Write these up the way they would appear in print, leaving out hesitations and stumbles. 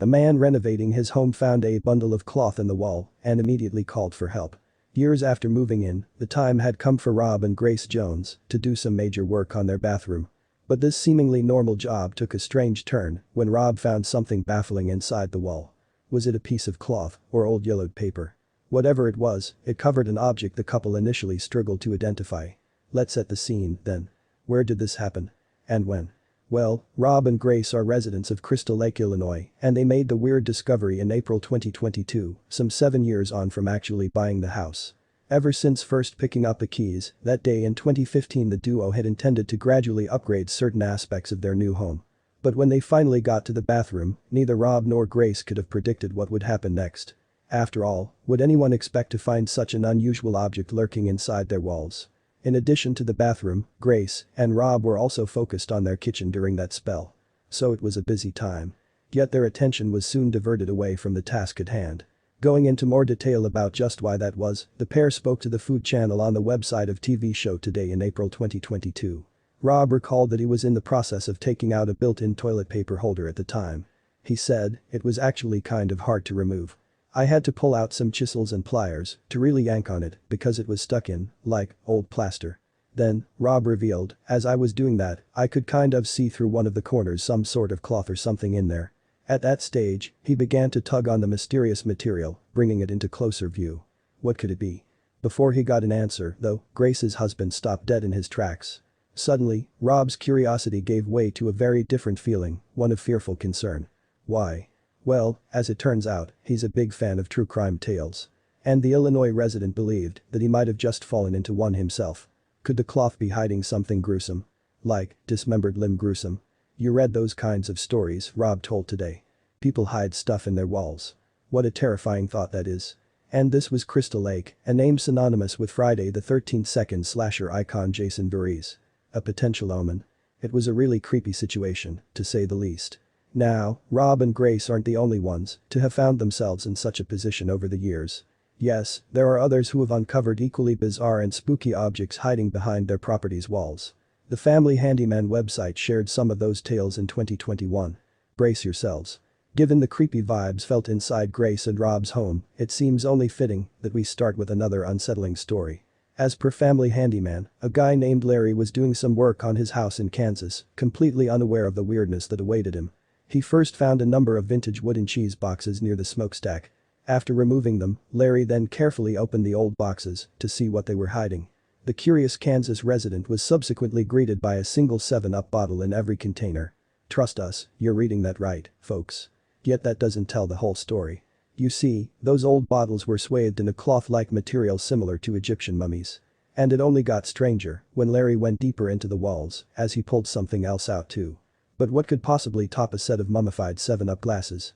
A man renovating his home found a bundle of cloth in the wall and immediately called for help. Years after moving in, the time had come for Rob and Grace Jones to do some major work on their bathroom. But this seemingly normal job took a strange turn when Rob found something baffling inside the wall. Was it a piece of cloth or old yellowed paper? Whatever it was, it covered an object the couple initially struggled to identify. Let's set the scene, then. Where did this happen? And when? Well, Rob and Grace are residents of Crystal Lake, Illinois, and they made the weird discovery in April 2022, some 7 years on from actually buying the house. Ever since first picking up the keys, that day in 2015 the duo had intended to gradually upgrade certain aspects of their new home. But when they finally got to the bathroom, neither Rob nor Grace could have predicted what would happen next. After all, would anyone expect to find such an unusual object lurking inside their walls? In addition to the bathroom, Grace and Rob were also focused on their kitchen during that spell. So it was a busy time. Yet their attention was soon diverted away from the task at hand. Going into more detail about just why that was, the pair spoke to the Food Channel on the website of TV show Today in April 2022. Rob recalled that he was in the process of taking out a built-in toilet paper holder at the time. He said, "It was actually kind of hard to remove. I had to pull out some chisels and pliers to really yank on it because it was stuck in, like, old plaster." Then, Rob revealed, "As I was doing that, I could kind of see through one of the corners some sort of cloth or something in there." At that stage, he began to tug on the mysterious material, bringing it into closer view. What could it be? Before he got an answer, though, Grace's husband stopped dead in his tracks. Suddenly, Rob's curiosity gave way to a very different feeling, one of fearful concern. Why? Well, as it turns out, he's a big fan of true crime tales. And the Illinois resident believed that he might have just fallen into one himself. Could the cloth be hiding something gruesome? Like, dismembered limb gruesome? You read those kinds of stories, Rob told Today. People hide stuff in their walls. What a terrifying thought that is. And this was Crystal Lake, a name synonymous with Friday the 13th second slasher icon Jason Voorhees. A potential omen. It was a really creepy situation, to say the least. Now, Rob and Grace aren't the only ones to have found themselves in such a position over the years. Yes, there are others who have uncovered equally bizarre and spooky objects hiding behind their property's walls. The Family Handyman website shared some of those tales in 2021. Brace yourselves. Given the creepy vibes felt inside Grace and Rob's home, it seems only fitting that we start with another unsettling story. As per Family Handyman, a guy named Larry was doing some work on his house in Kansas, completely unaware of the weirdness that awaited him. He first found a number of vintage wooden cheese boxes near the smokestack. After removing them, Larry then carefully opened the old boxes to see what they were hiding. The curious Kansas resident was subsequently greeted by a single 7-Up bottle in every container. Trust us, you're reading that right, folks. Yet that doesn't tell the whole story. You see, those old bottles were swathed in a cloth-like material similar to Egyptian mummies. And it only got stranger when Larry went deeper into the walls as he pulled something else out too. But what could possibly top a set of mummified 7-Up glasses?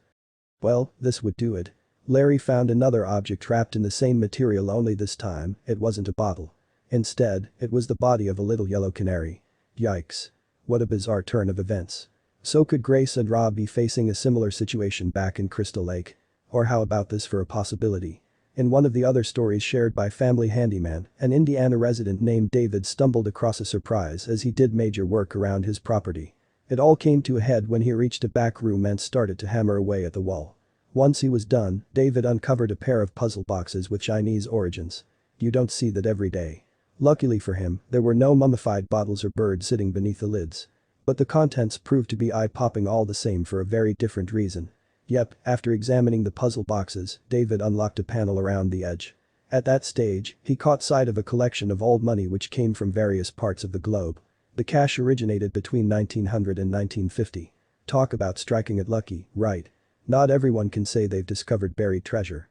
Well, this would do it. Larry found another object wrapped in the same material, only this time, it wasn't a bottle. Instead, it was the body of a little yellow canary. Yikes. What a bizarre turn of events. So could Grace and Rob be facing a similar situation back in Crystal Lake? Or how about this for a possibility? In one of the other stories shared by Family Handyman, an Indiana resident named David stumbled across a surprise as he did major work around his property. It all came to a head when he reached a back room and started to hammer away at the wall. Once he was done, David uncovered a pair of puzzle boxes with Chinese origins. You don't see that every day. Luckily for him, there were no mummified bottles or birds sitting beneath the lids. But the contents proved to be eye-popping all the same for a very different reason. Yep, after examining the puzzle boxes, David unlocked a panel around the edge. At that stage, he caught sight of a collection of old money which came from various parts of the globe. The cash originated between 1900 and 1950. Talk about striking it lucky, right? Not everyone can say they've discovered buried treasure.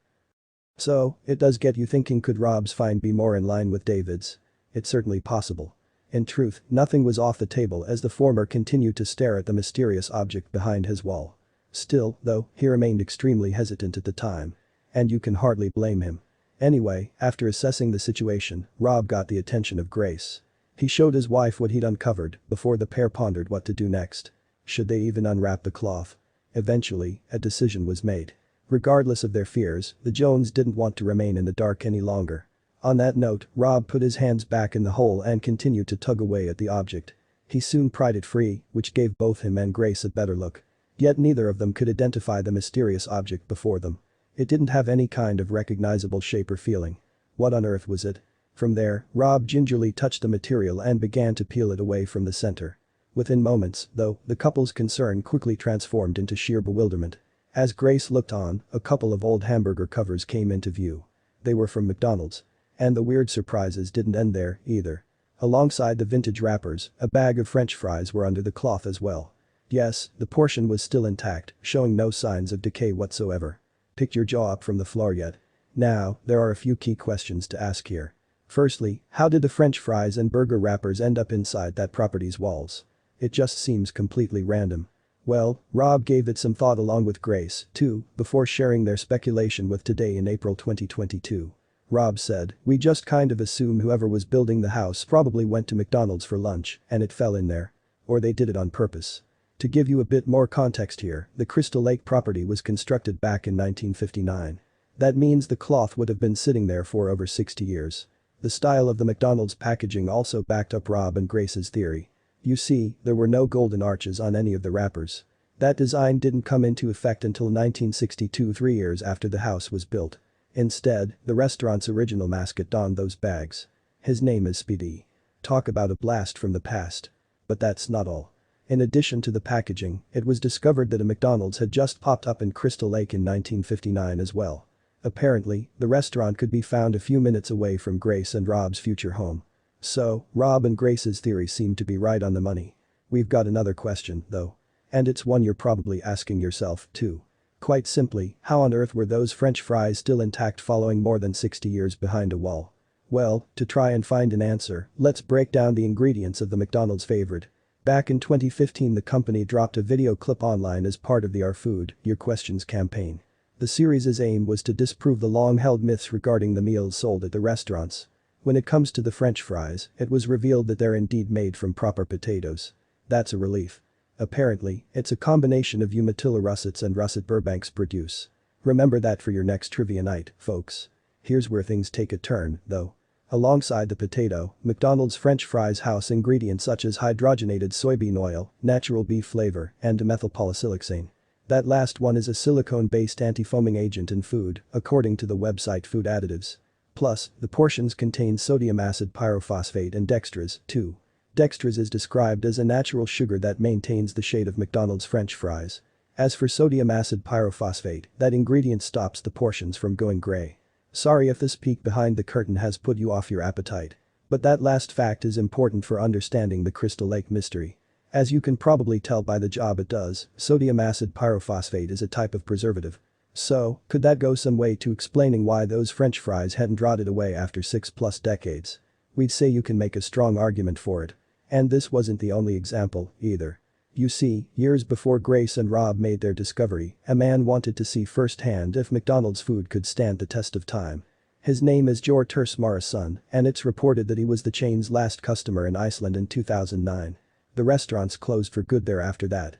So, it does get you thinking, could Rob's find be more in line with David's? It's certainly possible. In truth, nothing was off the table as the former continued to stare at the mysterious object behind his wall. Still, though, he remained extremely hesitant at the time. And you can hardly blame him. Anyway, after assessing the situation, Rob got the attention of Grace. He showed his wife what he'd uncovered before the pair pondered what to do next. Should they even unwrap the cloth? Eventually, a decision was made. Regardless of their fears, the Jones didn't want to remain in the dark any longer. On that note, Rob put his hands back in the hole and continued to tug away at the object. He soon pried it free, which gave both him and Grace a better look. Yet neither of them could identify the mysterious object before them. It didn't have any kind of recognizable shape or feeling. What on earth was it? From there, Rob gingerly touched the material and began to peel it away from the center. Within moments, though, the couple's concern quickly transformed into sheer bewilderment. As Grace looked on, a couple of old hamburger covers came into view. They were from McDonald's. And the weird surprises didn't end there, either. Alongside the vintage wrappers, a bag of French fries were under the cloth as well. Yes, the portion was still intact, showing no signs of decay whatsoever. Picked your jaw up from the floor yet? Now, there are a few key questions to ask here. Firstly, how did the French fries and burger wrappers end up inside that property's walls? It just seems completely random. Well, Rob gave it some thought along with Grace, too, before sharing their speculation with Today in April 2022. Rob said, "We just kind of assume whoever was building the house probably went to McDonald's for lunch and it fell in there. Or they did it on purpose." To give you a bit more context here, the Crystal Lake property was constructed back in 1959. That means the cloth would have been sitting there for over 60 years. The style of the McDonald's packaging also backed up Rob and Grace's theory. You see, there were no golden arches on any of the wrappers. That design didn't come into effect until 1962, 3 years after the house was built. Instead, the restaurant's original mascot donned those bags. His name is Speedy. Talk about a blast from the past. But that's not all. In addition to the packaging, it was discovered that a McDonald's had just popped up in Crystal Lake in 1959 as well. Apparently, the restaurant could be found a few minutes away from Grace and Rob's future home. So, Rob and Grace's theory seemed to be right on the money. We've got another question, though. And it's one you're probably asking yourself, too. Quite simply, how on earth were those French fries still intact following more than 60 years behind a wall? Well, to try and find an answer, let's break down the ingredients of the McDonald's favorite. Back in 2015, the company dropped a video clip online as part of the Our Food, Your Questions campaign. The series' aim was to disprove the long-held myths regarding the meals sold at the restaurants. When it comes to the French fries, it was revealed that they're indeed made from proper potatoes. That's a relief. Apparently, it's a combination of Umatilla russets and russet Burbank's produce. Remember that for your next trivia night, folks. Here's where things take a turn, though. Alongside the potato, McDonald's French fries house ingredients such as hydrogenated soybean oil, natural beef flavor, and dimethylpolysiloxane. That last one is a silicone-based anti-foaming agent in food, according to the website Food Additives. Plus, the portions contain sodium acid pyrophosphate and dextrose, too. Dextrose is described as a natural sugar that maintains the shade of McDonald's French fries. As for sodium acid pyrophosphate, that ingredient stops the portions from going gray. Sorry if this peek behind the curtain has put you off your appetite. But that last fact is important for understanding the Crystal Lake mystery. As you can probably tell by the job it does, sodium acid pyrophosphate is a type of preservative. So, could that go some way to explaining why those French fries hadn't rotted away after 6+ decades? We'd say you can make a strong argument for it. And this wasn't the only example, either. You see, years before Grace and Rob made their discovery, a man wanted to see firsthand if McDonald's food could stand the test of time. His name is Jor Tersmarason, and it's reported that he was the chain's last customer in Iceland in 2009. The restaurants closed for good there after that.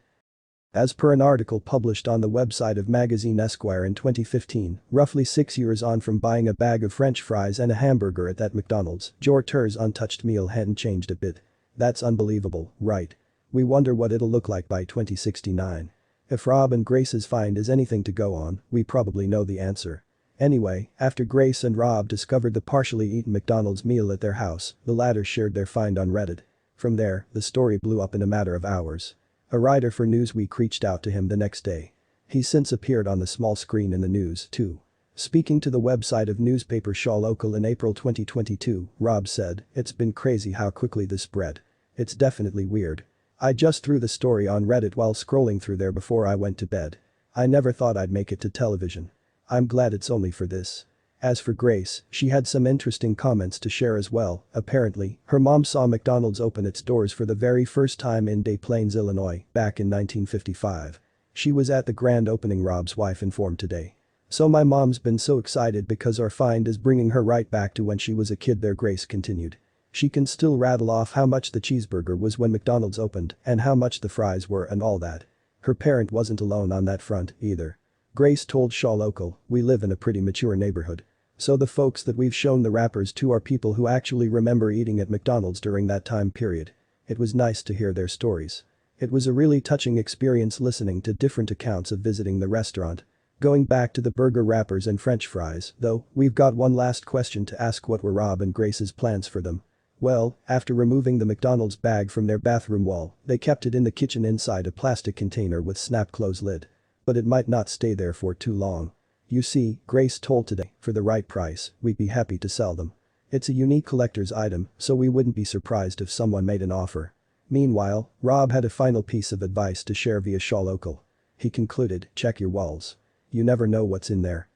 As per an article published on the website of magazine Esquire in 2015, roughly 6 years on from buying a bag of French fries and a hamburger at that McDonald's, Jor Ter's untouched meal hadn't changed a bit. That's unbelievable, right? We wonder what it'll look like by 2069. If Rob and Grace's find is anything to go on, we probably know the answer. Anyway, after Grace and Rob discovered the partially eaten McDonald's meal at their house, the latter shared their find on Reddit. From there, the story blew up in a matter of hours. A writer for Newsweek reached out to him the next day. He's since appeared on the small screen in the news, too. Speaking to the website of newspaper Shaw Local in April 2022, Rob said, "It's been crazy how quickly this spread. It's definitely weird. I just threw the story on Reddit while scrolling through there before I went to bed. I never thought I'd make it to television. I'm glad it's only for this." As for Grace, she had some interesting comments to share as well. Apparently, her mom saw McDonald's open its doors for the very first time in Des Plaines, Illinois, back in 1955. She was at the grand opening, Rob's wife informed Today. "So my mom's been so excited because our find is bringing her right back to when she was a kid there," Grace continued. She can still rattle off how much the cheeseburger was when McDonald's opened and how much the fries were and all that. Her parent wasn't alone on that front, either. Grace told Shaw Local, "We live in a pretty mature neighborhood. So the folks that we've shown the wrappers to are people who actually remember eating at McDonald's during that time period. It was nice to hear their stories." It was a really touching experience listening to different accounts of visiting the restaurant. Going back to the burger wrappers and french fries, though, we've got one last question to ask: what were Rob and Grace's plans for them? Well, after removing the McDonald's bag from their bathroom wall, they kept it in the kitchen inside a plastic container with snap-close lid. But it might not stay there for too long. You see, Grace told Today, for the right price, we'd be happy to sell them. It's a unique collector's item, so we wouldn't be surprised if someone made an offer. Meanwhile, Rob had a final piece of advice to share via Shaw Local. He concluded, check your walls. You never know what's in there.